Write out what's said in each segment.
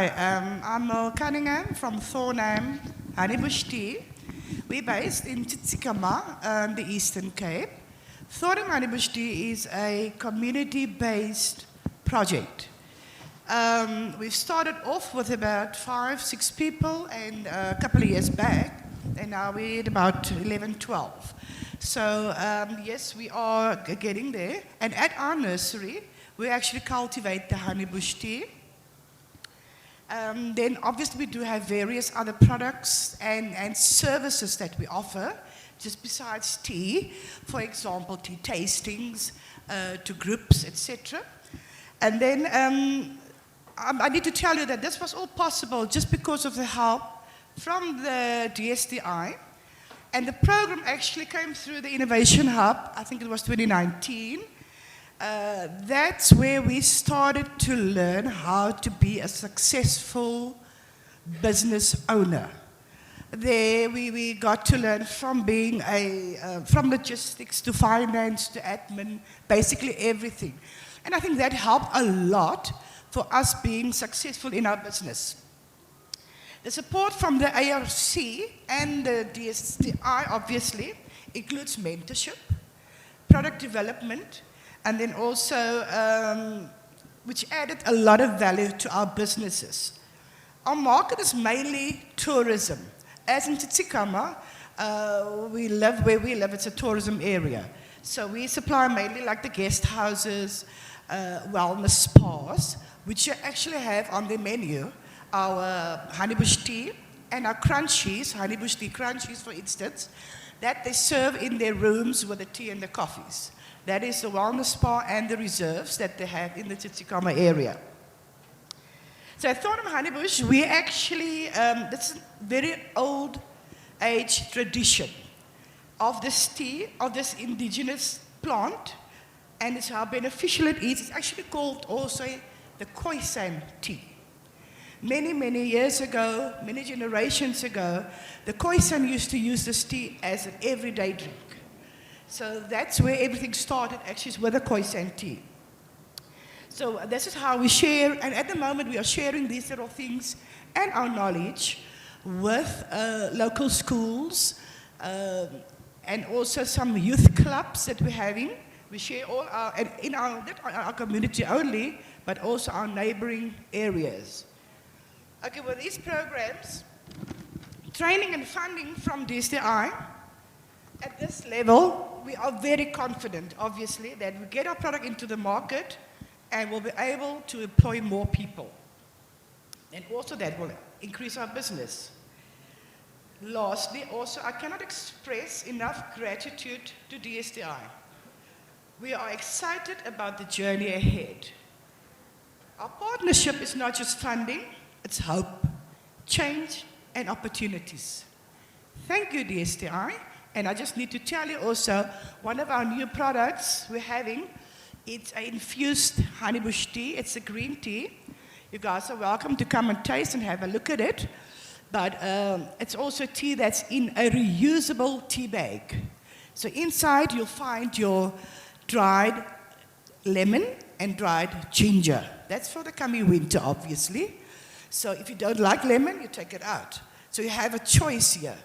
Hi, I'm Mel Cunningham from Thornham Honeybush Tea. We're based in Tsitsikamma, the Eastern Cape. Thornham Honeybush Tea is a community-based project. We've started off with about 5-6 people and a couple of years back, and now we're at about 11-12. So yes, we are getting there. And at our nursery, we actually cultivate the honeybush tea. Then obviously we do have various other products and services that we offer, just besides tea. For example, tea tastings to groups, etc. And then I need to tell you that this was all possible just because of the help from the DSTI. And the program actually came through the Innovation Hub, I think it was 2019. That's where we started to learn how to be a successful business owner. There we got to learn from being from logistics to finance to admin, basically everything. And I think that helped a lot for us being successful in our business. The support from the ARC and the DSTI obviously includes mentorship, product development, and then also, which added a lot of value to our businesses. Our market is mainly tourism. As in Tsitsikamma, we live where we live, it's a tourism area. So we supply mainly like the guest houses, wellness spas, which you actually have on the menu our honeybush tea and our crunchies, honeybush tea crunchies for instance, that they serve in their rooms with the tea and the coffees. That is the wellness spa and the reserves that they have in the Tsitsikamma area. So at Thornham Honeybush, we actually, that's a very old age tradition of this tea, of this indigenous plant, and it's how beneficial it is. It's actually called also the Khoisan tea. Many, many years ago, many generations ago, the Khoisan used to use this tea as an everyday drink. So that's where everything started, actually, with the Khoisan tea. So this is how we share, and at the moment we are sharing these little things and our knowledge with local schools and also some youth clubs that we're having. We share all our, and in our, not our community only, but also our neighboring areas. Okay, with these programs, training and funding from DSTI, at this level, we are very confident, obviously, that we get our product into the market and we'll be able to employ more people. And also that will increase our business. Lastly, also, I cannot express enough gratitude to DSTI. We are excited about the journey ahead. Our partnership is not just funding, it's hope, change, and opportunities. Thank you, DSTI. And I just need to tell you also, one of our new products we're having, it's an infused honeybush tea. It's a green tea. You guys are welcome to come and taste and have a look at it. But it's also tea that's in a reusable tea bag. So inside you'll find your dried lemon and dried ginger. That's for the coming winter, obviously. So if you don't like lemon, you take it out. So you have a choice here.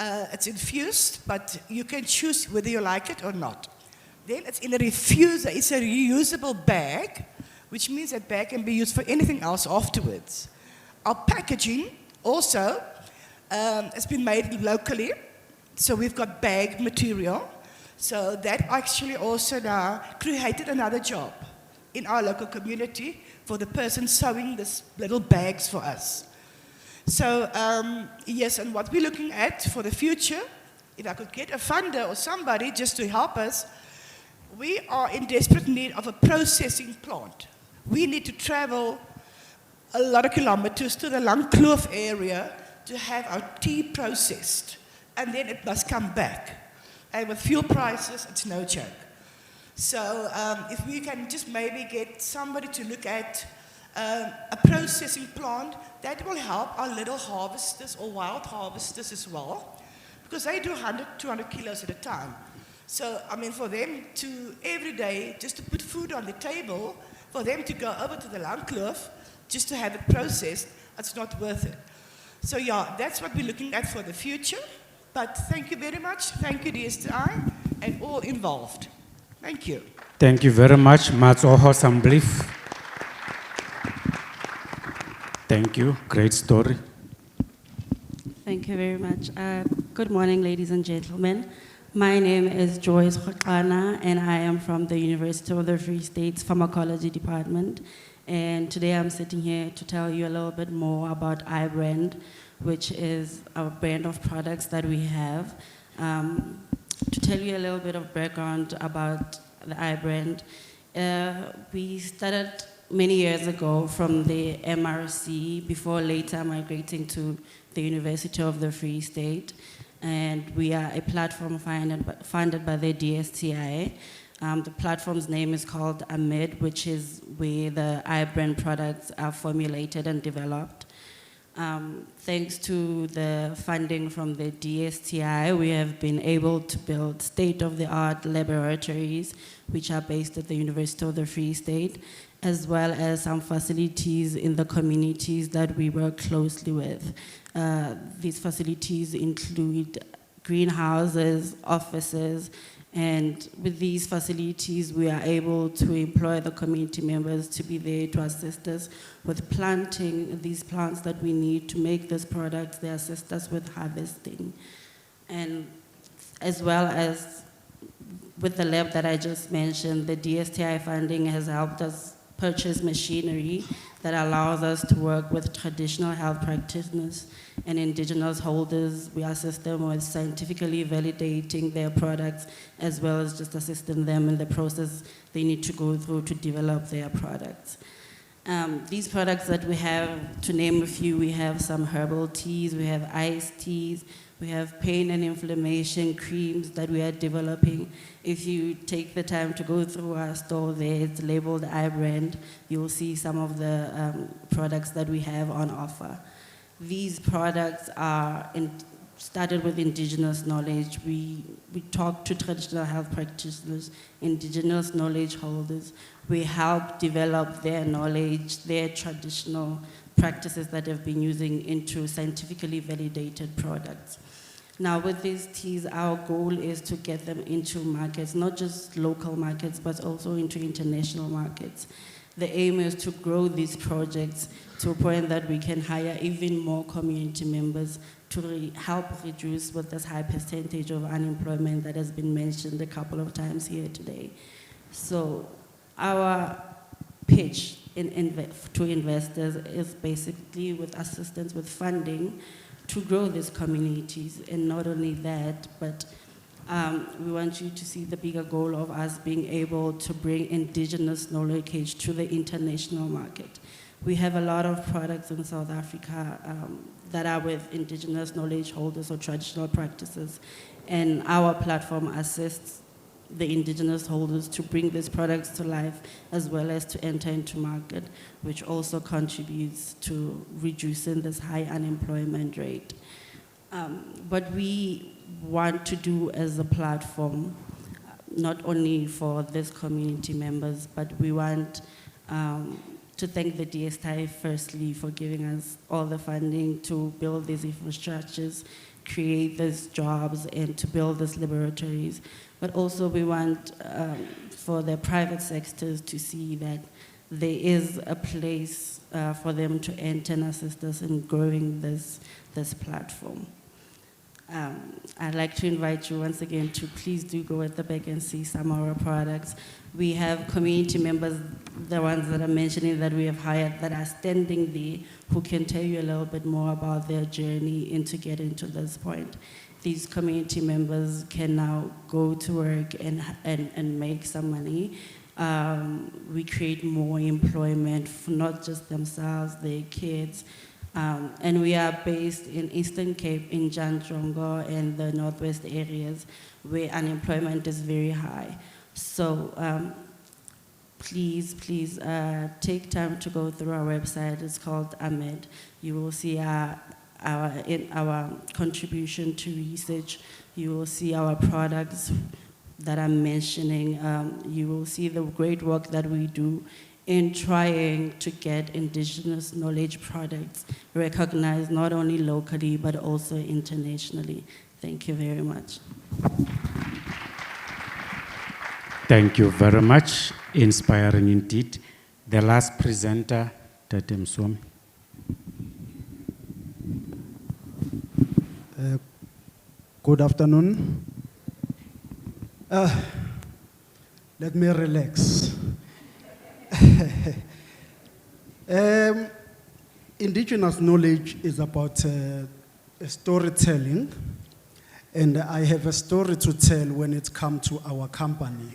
It's infused, but you can choose whether you like it or not. Then it's in a refuser. It's a reusable bag, which means that bag can be used for anything else afterwards. Our packaging also has been made locally, so we've got bag material. So that actually also now created another job in our local community for the person sewing these little bags for us. So yes, and what we're looking at for the future, if I could get a funder or somebody just to help us, we are in desperate need of a processing plant. We need to travel a lot of kilometers to the Langkloof area to have our tea processed, and then it must come back. And with fuel prices, it's no joke. So if we can just maybe get somebody to look at a processing plant, that will help our little harvesters or wild harvesters as well, because they do 100, 200 kilos at a time. So, I mean, for them to every day, just to put food on the table, for them to go over to the Langkloof, just to have it processed, it's not worth it. So yeah, that's what we're looking at for the future. But thank you very much. Thank you, DSTI, and all involved. Thank you. Thank you very much, Matsoho Samblief. Thank you. Great story. Thank you very much. Good morning, ladies and gentlemen. My name is Joyce Khokana, and I am from the University of the Free State's Pharmacology Department. And today I'm sitting here to tell you a little bit more about iBrand, which is our brand of products that we have. To tell you a little bit of background about the iBrand, we started many years ago from the MRC before later migrating to the University of the Free State. And we are a platform funded by the DSTI. The platform's name is called AMID, which is where the iBrand products are formulated and developed. Thanks to the funding from the DSTI, we have been able to build state-of-the-art laboratories, which are based at the University of the Free State, as well as some facilities in the communities that we work closely with. These facilities include greenhouses, offices, and with these facilities, we are able to employ the community members to be there to assist us with planting these plants that we need to make these products. They assist us with harvesting. And as well as with the lab that I just mentioned, the DSTI funding has helped us purchase machinery that allows us to work with traditional health practitioners and indigenous holders. We assist them with scientifically validating their products, as well as just assisting them in the process they need to go through to develop their products. These products that we have, to name a few, we have some herbal teas, we have iced teas, we have pain and inflammation creams that we are developing. If you take the time to go through our store there, it's labeled iBrand, you'll see some of the products that we have on offer. These products are started with indigenous knowledge. We talk to traditional health practitioners, indigenous knowledge holders. We help develop their knowledge, their traditional practices that they've been using into scientifically validated products. Now with these teas, our goal is to get them into markets, not just local markets, but also into international markets. The aim is to grow these projects to a point that we can hire even more community members to help reduce with this high percentage of unemployment that has been mentioned a couple of times here today. So our pitch to investors is basically with assistance with funding to grow these communities. And not only that, but we want you to see the bigger goal of us being able to bring indigenous knowledge to the international market. We have a lot of products in South Africa that are with indigenous knowledge holders or traditional practices, and our platform assists the indigenous holders to bring these products to life, as well as to enter into market, which also contributes to reducing this high unemployment rate. What we want to do as a platform, not only for these community members, but we want to thank the DSTI firstly for giving us all the funding to build these infrastructures, create these jobs, and to build these laboratories. But also we want for the private sectors to see that there is a place for them to enter and assist us in growing this platform. I'd like to invite you once again to please do go at the back and see some of our products. We have community members, the ones that I'm mentioning that we have hired, that are standing there, who can tell you a little bit more about their journey into getting to this point. These community members can now go to work and make some money. We create more employment for not just themselves, their kids. And we are based in Eastern Cape, in Jandrongo, and the Northwest areas where unemployment is very high. So please take time to go through our website. It's called AMID. You will see our contribution to research. You will see our products that I'm mentioning. You will see the great work that we do in trying to get indigenous knowledge products recognized not only locally but also internationally. Thank you very much. Thank you very much. Inspiring indeed. The last presenter, Tate Msomi. Good afternoon. Let me relax. Indigenous knowledge is about storytelling, and I have a story to tell when it comes to our company.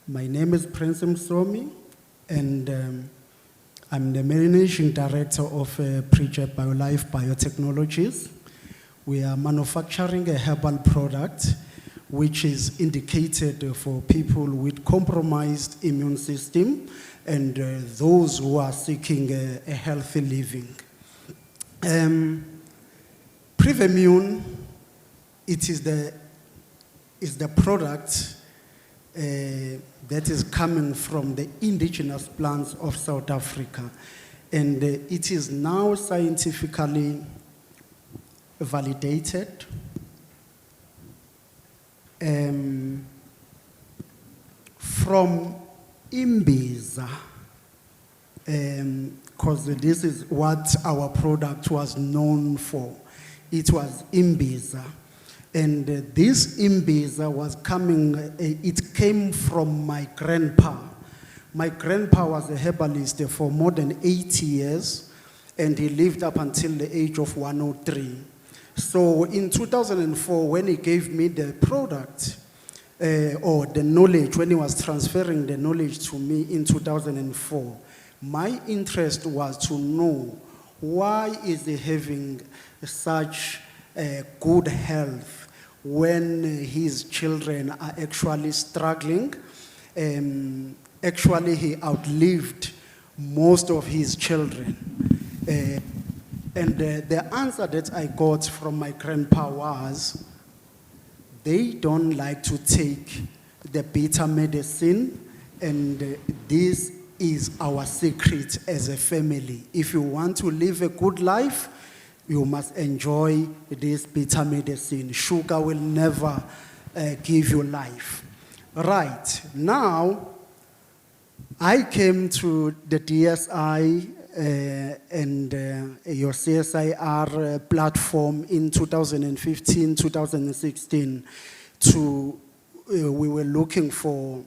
My name is Prince Msomi, and I'm the managing director of Project BioLife Biotechnologies. We are manufacturing a herbal product which is indicated for people with compromised immune system and those who are seeking a healthy living. Previmune, it is the product that is coming from the indigenous plants of South Africa, and it is now scientifically validated. From imbiza, because this is what our product was known for. It was imbiza. And this imbiza was coming, it came from my grandpa. My grandpa was a herbalist for more than 80 years, and he lived up until the age of 103. So in 2004, when he gave me the product, or the knowledge, when he was transferring the knowledge to me in 2004, my interest was to know why is he having such good health when his children are actually struggling. Actually, he outlived most of his children. And the answer that I got from my grandpa was, they don't like to take the bitter medicine, and this is our secret as a family. If you want to live a good life, you must enjoy this bitter medicine. Sugar will never give you life. Right, now, I came to the DSI and your CSIR platform in 2015, 2016 we were looking for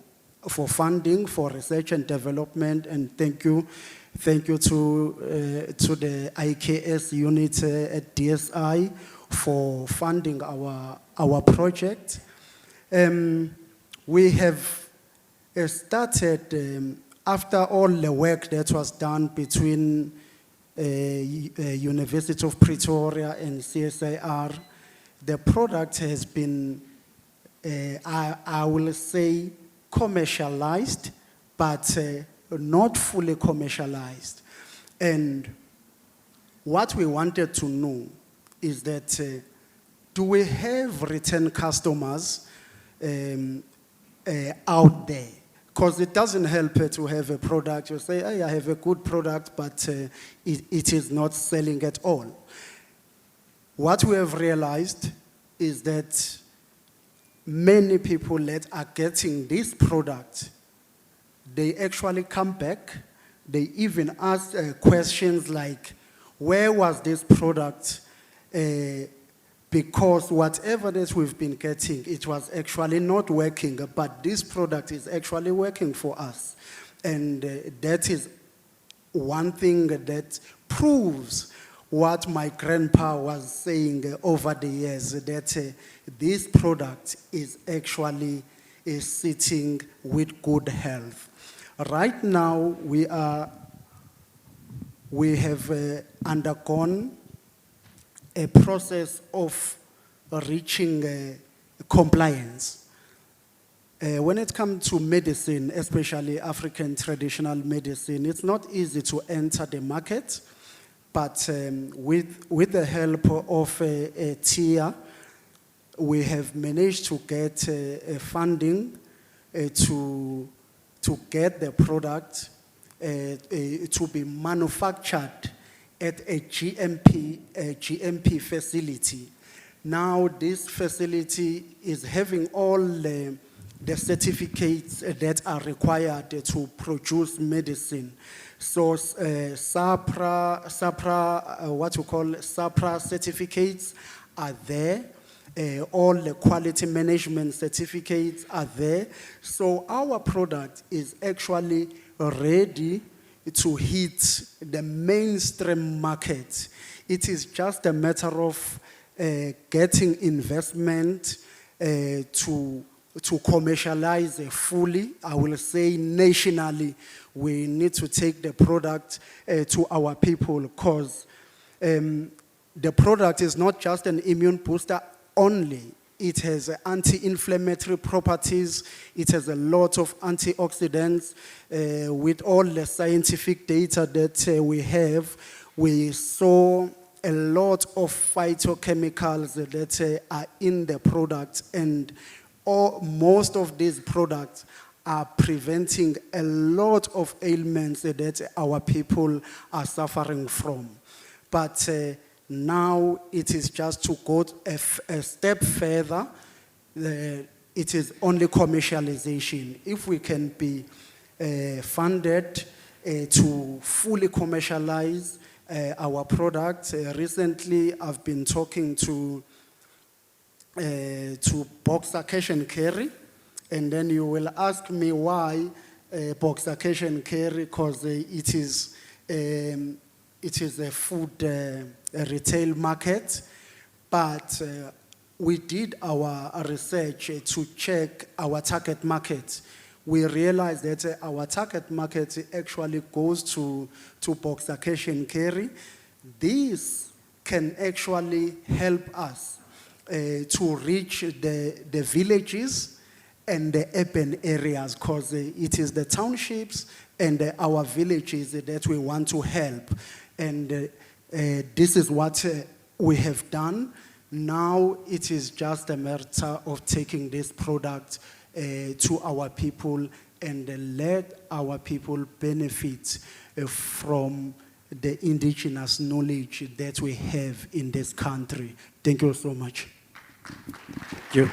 funding for research and development, and thank you to the IKS unit at DSI for funding our project. We have started after all the work that was done between University of Pretoria and CSIR. The product has been, I will say, commercialized, but not fully commercialized. And what we wanted to know is that, do we have return customers out there? Because it doesn't help to have a product. You say, hey, I have a good product, but it is not selling at all. What we have realized is that many people that are getting this product, they actually come back. They even ask questions like, where was this product? Because whatever that we've been getting, it was actually not working, but this product is actually working for us. And that is one thing that proves what my grandpa was saying over the years, that this product is actually sitting with good health. Right now, we have undergone a process of reaching compliance. When it comes to medicine, especially African traditional medicine, it's not easy to enter the market, but with the help of a TIA, we have managed to get funding to get the product to be manufactured at a GMP facility. Now this facility is having all the certificates that are required to produce medicine. So SAPRA certificates are there. All the quality management certificates are there. So our product is actually ready to hit the mainstream market. It is just a matter of getting investment to commercialize fully. I will say nationally, we need to take the product to our people, because the product is not just an immune booster only. It has anti-inflammatory properties. It has a lot of antioxidants. With all the scientific data that we have, we saw a lot of phytochemicals that are in the product, and most of these products are preventing a lot of ailments that our people are suffering from. But now it is just to go a step further. It is only commercialization. If we can be funded to fully commercialize our product. Recently, I've been talking to Boxer Cash and Carry, and then you will ask me why Boxer Cash and Carry, because it is a food retail market, but we did our research to check our target market. We realized that our target market actually goes to Boxer Cash and Carry. This can actually help us to reach the villages and the urban areas, because it is the townships and our villages that we want to help. And this is what we have done. Now it is just a matter of taking this product to our people and let our people benefit from the indigenous knowledge that we have in this country. Thank you so much. Thank you.